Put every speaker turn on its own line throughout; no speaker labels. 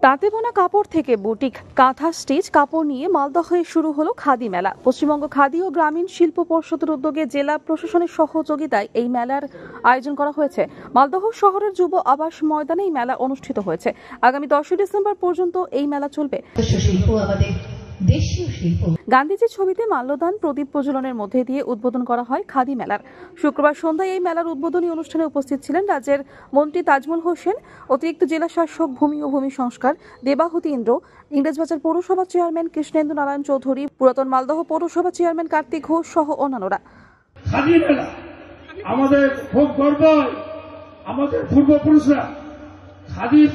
তাঁতে বোনা কাপড় থেকে বুটিক, কাঁথা, স্টিচ কাপড় নিয়ে মালদহে শুরু হলো খাদি মেলা। পশ্চিমবঙ্গ খাদি ও গ্রামীণ শিল্প পর্ষদের উদ্যোগে জেলা প্রশাসনের সহযোগিতায় এই মেলার আয়োজন করা হয়েছে। মালদহ শহরের যুব আবাস ময়দানে এই মেলা অনুষ্ঠিত হয়েছে। আগামী 10 ডিসেম্বর পর্যন্ত এই মেলা চলবে। গান্ধীজির ছবিতে মাল্যদান, প্রদীপ প্রজ্বলনের মধ্যে দিয়ে উদ্বোধন করা হয় খাদি মেলার। শুক্রবার সন্ধ্যায় এই মেলার উদ্বোধনী অনুষ্ঠানে উপস্থিত ছিলেন রাজ্যের মন্ত্রী তাজমল হোসেন, অতিরিক্ত জেলা শাসক ভূমি ও ভূমি সংস্কার দেবাহুতি ইন্দ্র, ইংরেজবাজার পৌরসভা চেয়ারম্যান কৃষ্ণেন্দু নারায়ণ চৌধুরী, পুরাতন মালদহ পৌরসভা চেয়ারম্যান কার্তিক ঘোষ সহ অন্যান্যরা।
খাদি মেলা আমাদের খুব গর্ব। আমাদের পূর্বপুরুষরা খাদির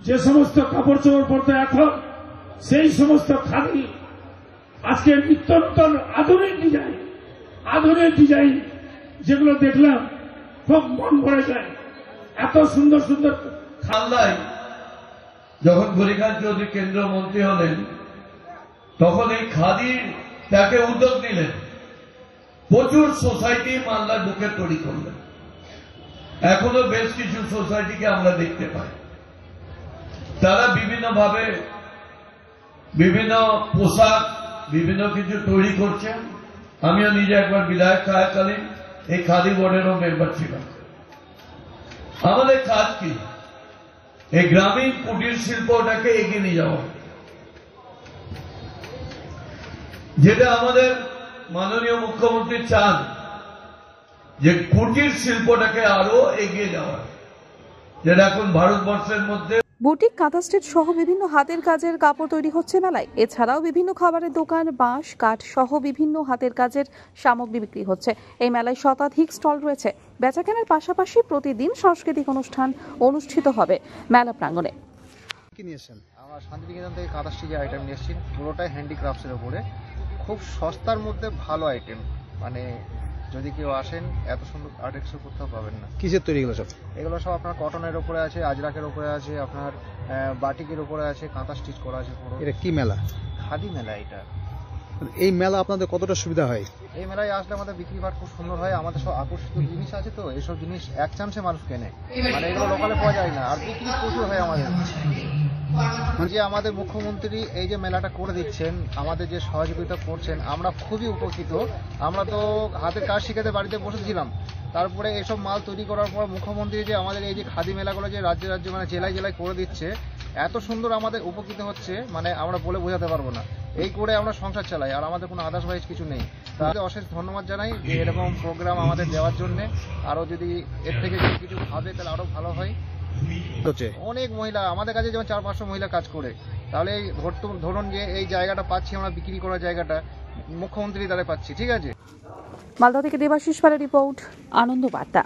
যে সমস্ত কাপড় চোপড় পরতো, এখন সেই সমস্ত খাদি আজকে নিত্য নতুন আধুনিক ডিজাইন যেগুলো দেখলাম খুব মন ভরে যায়। এত সুন্দর সুন্দর
খালদায় যখন গরিখান চৌধুরী কেন্দ্রীয় মন্ত্রী হলেন, তখন এই খাদির তাকে উদ্যোগ নিলেন। প্রচুর সোসাইটি মালদার বুকে তৈরি করলেন। এখনো বেশ কিছু সোসাইটিকে আমরা দেখতে পাই, তারা বিভিন্নভাবে বিভিন্ন পোশাক বিভিন্ন কিছু তৈরি করছেন। আমিও নিজে একবার বিধায়ক থাকাকালীন এই খাদি বোর্ডেরও মেম্বার ছিলাম। আমাদের কাজ কি? এই গ্রামীণ কুটির শিল্পটাকে এগিয়ে নিয়ে যাওয়া, যেটা আমাদের মাননীয় মুখ্যমন্ত্রী চান, যে কুটির শিল্পটাকে আরো এগিয়ে যাওয়া, যেটা এখন ভারতবর্ষের মধ্যে
বুটিক, কাঁথা, স্টিচ সহ বিভিন্ন হাতের কাজের কাপড় তৈরি হচ্ছে মেলায়। এছাড়াও বিভিন্ন খাবারের দোকান, বাঁশ, কাঠ সহ বিভিন্ন হাতের কাজের সামগ্রী বিক্রি হচ্ছে। এই মেলায় শতাধিক স্টল রয়েছে। বেচাকেনার পাশাপাশি প্রতিদিন সাংস্কৃতিক অনুষ্ঠান অনুষ্ঠিত হবে মেলা প্রাঙ্গণে।
কি নিয়েছেন? আমরা শান্তিনিকেতন থেকে কাঁথা স্টিচের আইটেম নিয়ে এসেছি, পুরোটাই হ্যান্ডিক্রাফটসের উপরে। খুব সস্তার মধ্যে ভালো আইটেম, মানে যদি কেউ আসেন এত সুন্দর আর্টিস্ট কোথাও পাবেন না। কিসের তৈরি এগুলো সব? এগুলো সব আপনার কটনের উপরে আছে, আজরাকের উপরে আছে, আপনার বাটিকের উপরে আছে, কাঁথা স্টিচ করা আছে পুরো। এটা কি মেলা? খাদি মেলা এটা। এই মেলা আপনাদের কতটা সুবিধা হয়? এই মেলায় আসলে আমাদের বিক্রি বাট খুব সুন্দর হয়। আমাদের সব আকর্ষিত জিনিস আছে, তো এইসব জিনিস এক চান্সে মানুষ কেনে, মানে এগুলো লোকালে পাওয়া যায় না, আর বিক্রি প্রচুর হয় আমাদের। যে আমাদের মুখ্যমন্ত্রী এই যে মেলাটা করে দিচ্ছেন, আমাদের যে সহযোগিতা করছেন, আমরা খুবই উপকৃত। আমরা তো হাতের কাজ শিখাতে বাড়িতে বসেছিলাম, তারপরে এসব মাল তৈরি করার পর মুখ্যমন্ত্রী যে আমাদের এই যে খাদি মেলাগুলো যে রাজ্যে রাজ্যে মানে জেলায় জেলায় করে দিচ্ছে, এত সুন্দর আমাদের উপকৃত হচ্ছে, মানে আমরা বলে বোঝাতে পারবো না। এই করে আমরা সংসার চালাই, আর আমাদের কোনো আদার্সওয়াইজ কিছু নেই। তাহলে অশেষ ধন্যবাদ জানাই যে এরকম প্রোগ্রাম আমাদের দেওয়ার জন্য। আরও যদি এর থেকে যদি কিছু ভাবে তাহলে আরও ভালো হয়। অনেক মহিলা আমাদের কাছে, যেমন 400-500 মহিলা কাজ করে, তাহলে ধরুন যে এই জায়গাটা পাচ্ছি আমরা, বিক্রি করার জায়গাটা মুখ্যমন্ত্রী দ্বারা পাচ্ছি। ঠিক আছে।
মালদহ থেকে দেবাশিস পালের রিপোর্ট, আনন্দ বার্তা।